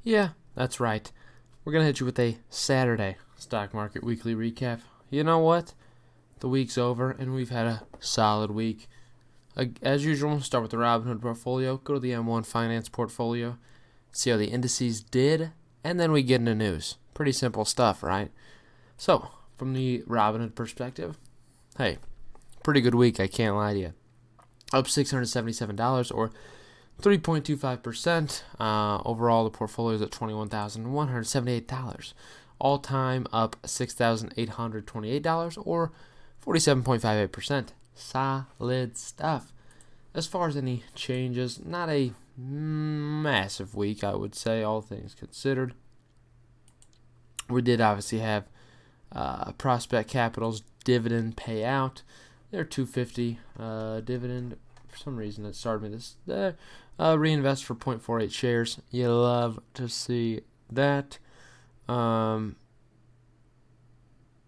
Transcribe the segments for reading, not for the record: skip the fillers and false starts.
Yeah, that's right. We're going to hit you with a Saturday stock market weekly recap. You know what? The week's over, and we've had a solid week. As usual, start with the Robinhood portfolio, go to the M1 Finance portfolio, see how the indices did, and then we get into news. Pretty simple stuff, right? So, from the Robinhood perspective, hey, pretty good week, I can't lie to you. Up $677 or 3.25%. Overall, the portfolio is at $21,178. All time up $6,828 or 47.58%. Solid stuff. As far as any changes, not a massive week, I would say, all things considered. We did obviously have Prospect Capital's dividend payout. Their $2.50 dividend. For some reason, it started me this. Reinvest for 0.48 shares. You love to see that. You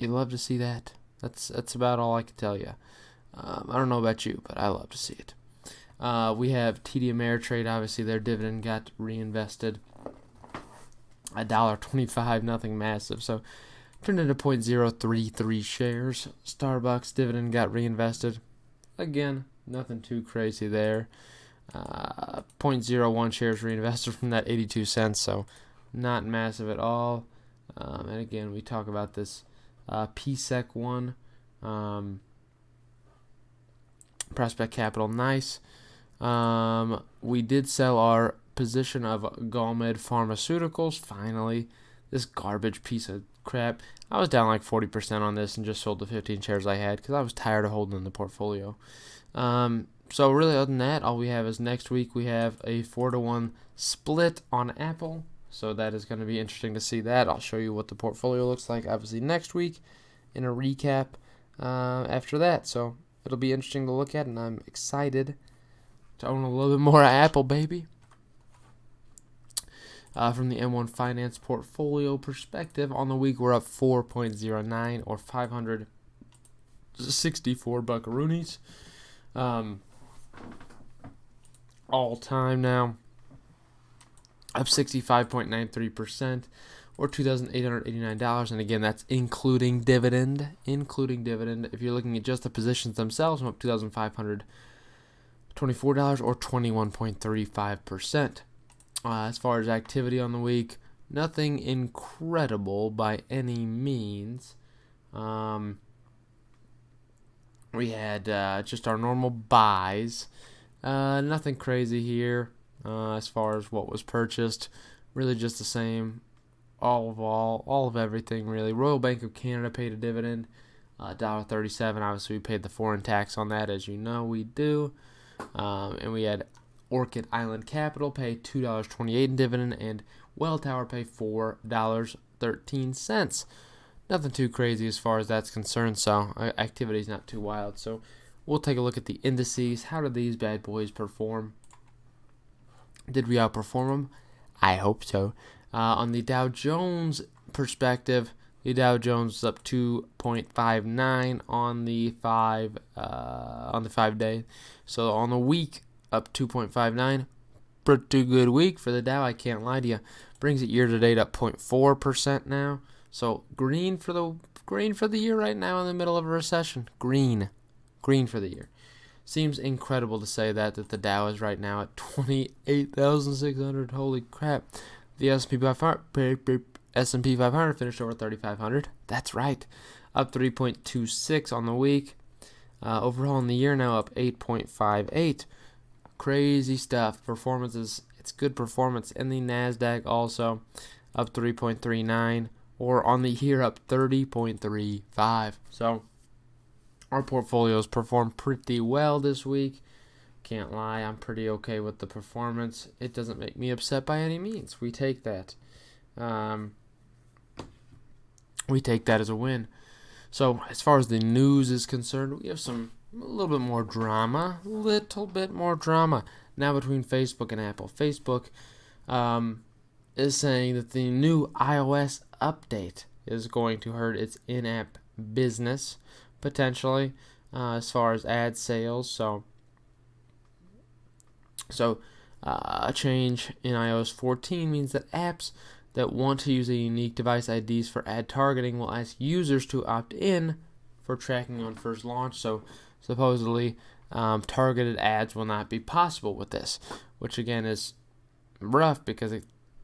love to see that. That's about all I can tell you. I don't know about you, but I love to see it. We have TD Ameritrade. Obviously, their dividend got reinvested. $1.25, nothing massive. So, turned into 0.033 shares. Starbucks dividend got reinvested. Again, nothing too crazy there. 0.01 shares reinvested from that 82 cents, so not massive at all. And again, we talk about this PSEC one. Prospect Capital, nice. We did sell our position of Galmed Pharmaceuticals, finally. This garbage piece of crap. I was down like 40% on this and just sold the 15 shares I had because I was tired of holding in the portfolio. So really, other than that, all we have is next week we have a 4-to-1 split on Apple. So that is going to be interesting to see that. I'll show you what the portfolio looks like, obviously, next week in a recap after that. So it'll be interesting to look at, and I'm excited to own a little bit more Apple, baby. From the M1 Finance portfolio perspective, on the week we're up 4.09 or 564 buckaroonies. All time now, up 65.93% or $2,889. And again, that's including dividend. If you're looking at just the positions themselves, I'm up $2,524 or 21.35%. As far as activity on the week, nothing incredible by any means. We had just our normal buys. Nothing crazy here as far as what was purchased. Really just the same. All of everything, really. Royal Bank of Canada paid a dividend, $1.37. Obviously, we paid the foreign tax on that, as you know we do. And we had Orchid Island Capital pay $2.28 in dividend, and Welltower pay $4.13. Nothing too crazy as far as that's concerned, so activity's not too wild. So we'll take a look at the indices. How did these bad boys perform? Did we outperform them? I hope so. On the Dow Jones perspective, the Dow Jones was up 2.59 on the 5 day. So on the week, up 2.59. Pretty good week for the Dow, I can't lie to you. Brings it year to date up 0.4% now. So green for the year right now in the middle of a recession. Green for the year. Seems incredible to say that the Dow is right now at 28,600. Holy crap. The S&P 500 finished over 3,500. That's right. Up 3.26 on the week. Overall in the year now up 8.58. Crazy stuff. It's good performance. And the NASDAQ also up 3.39. Or on the year up 30.35. So our portfolios performed pretty well this week. Can't lie, I'm pretty okay with the performance. It doesn't make me upset by any means. We take that. We take that as a win. So as far as the news is concerned, we have a little bit more drama. Now between Facebook and Apple. Facebook is saying that the new iOS update is going to hurt its in-app business, potentially, as far as ad sales. So A change in iOS 14 means that apps that want to use a unique device IDs for ad targeting will ask users to opt in for tracking on first launch. So supposedly, targeted ads will not be possible with this, which again is rough because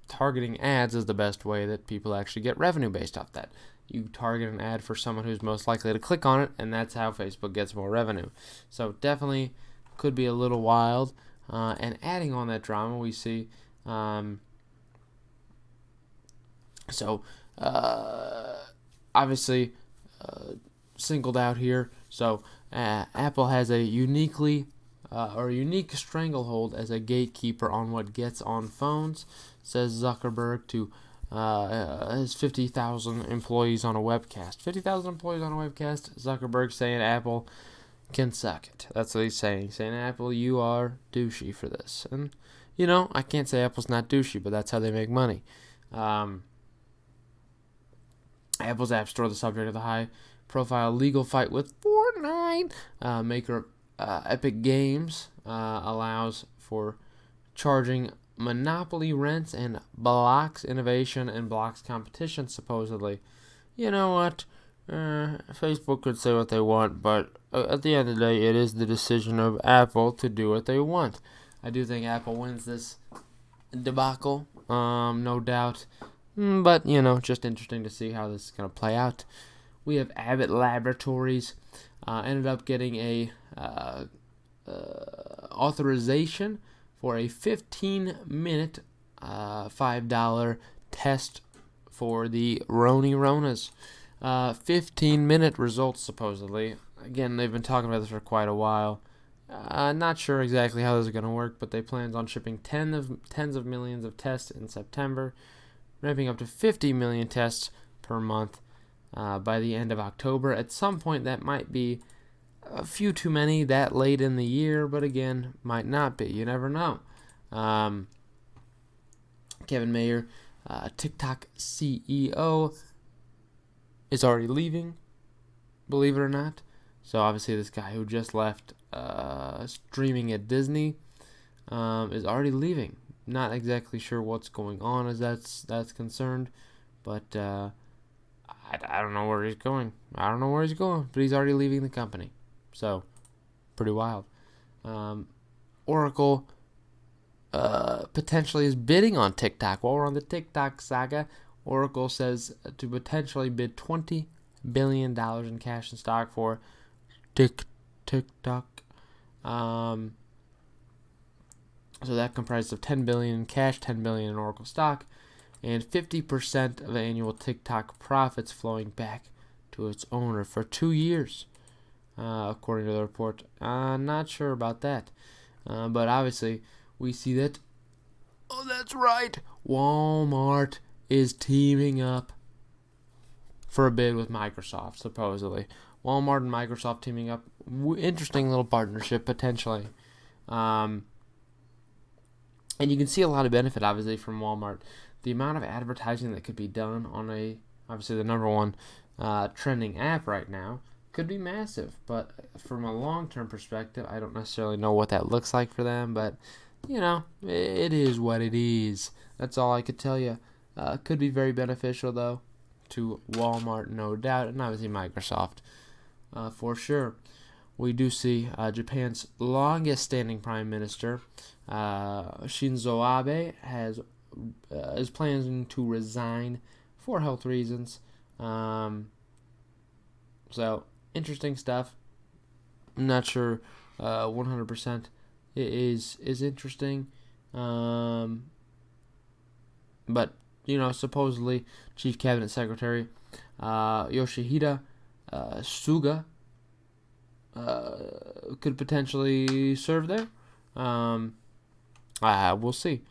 targeting ads is the best way that people actually get revenue based off that. You target an ad for someone who's most likely to click on it, and that's how Facebook gets more revenue. So definitely could be a little wild. And adding on that drama, we see obviously singled out here. So Apple has a unique stranglehold as a gatekeeper on what gets on phones, says Zuckerberg to his 50,000 employees on a webcast. 50,000 employees on a webcast. Zuckerberg saying Apple can suck it. That's what he's saying. Saying, Apple, you are douchey for this. And, I can't say Apple's not douchey, but that's how they make money. Apple's App Store, the subject of the high-profile legal fight with Fortnite. Maker Epic Games allows for charging monopoly rents and blocks innovation and blocks competition, supposedly. You know what? Facebook could say what they want, but at the end of the day, it is the decision of Apple to do what they want. I do think Apple wins this debacle, no doubt. But, just interesting to see how this is going to play out. We have Abbott Laboratories ended up getting a authorization for a 15-minute $5 test for the Ronas. 15-minute results, supposedly. Again, they've been talking about this for quite a while. Not sure exactly how this is going to work, but they plan on shipping tens of millions of tests in September, ramping up to 50 million tests per month by the end of October. At some point, that might be a few too many that late in the year, but again, might not be. You never know. Kevin Mayer, TikTok CEO, is already leaving, believe it or not. So obviously this guy who just left streaming at Disney is already leaving. Not exactly sure what's going on as that's concerned, but I don't know where he's going. But he's already leaving the company. So, pretty wild. Oracle potentially is bidding on TikTok. While we're on the TikTok saga, Oracle says to potentially bid $20 billion in cash and stock for TikTok. So that comprises of $10 billion in cash, $10 billion in Oracle stock, and 50% of annual TikTok profits flowing back to its owner for 2 years, according to the report. Not sure about that, but obviously we see that. Oh, that's right. Walmart is teaming up for a bid with Microsoft, supposedly. Walmart and Microsoft teaming up. Interesting little partnership, potentially. And you can see a lot of benefit, obviously, from Walmart. The amount of advertising that could be done on obviously the number one trending app right now could be massive. But from a long-term perspective, I don't necessarily know what that looks like for them. But, it is what it is. That's all I could tell you. Could be very beneficial, though, to Walmart, no doubt, and obviously Microsoft for sure. We do see Japan's longest-standing prime minister, Shinzo Abe, is planning to resign for health reasons. So interesting stuff. I'm not sure 100% it is interesting, but supposedly Chief Cabinet Secretary Yoshihide Suga could potentially serve there. We'll see.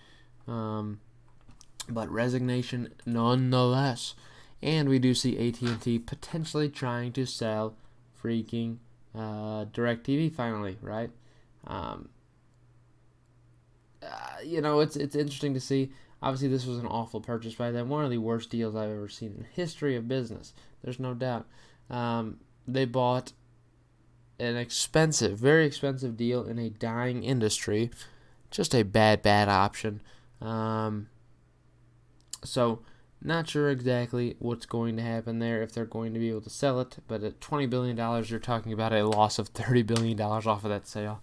But resignation nonetheless. And we do see AT&T potentially trying to sell freaking DirecTV finally, right? It's interesting to see. Obviously, this was an awful purchase by them. One of the worst deals I've ever seen in the history of business. There's no doubt. They bought an expensive, very expensive deal in a dying industry just a bad option. So not sure exactly what's going to happen there, if they're going to be able to sell it, but at $20 billion, you're talking about a loss of $30 billion off of that sale.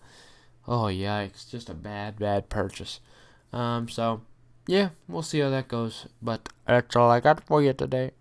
Oh, yikes, just a bad purchase. So, yeah, we'll see how that goes, but that's all I got for you today.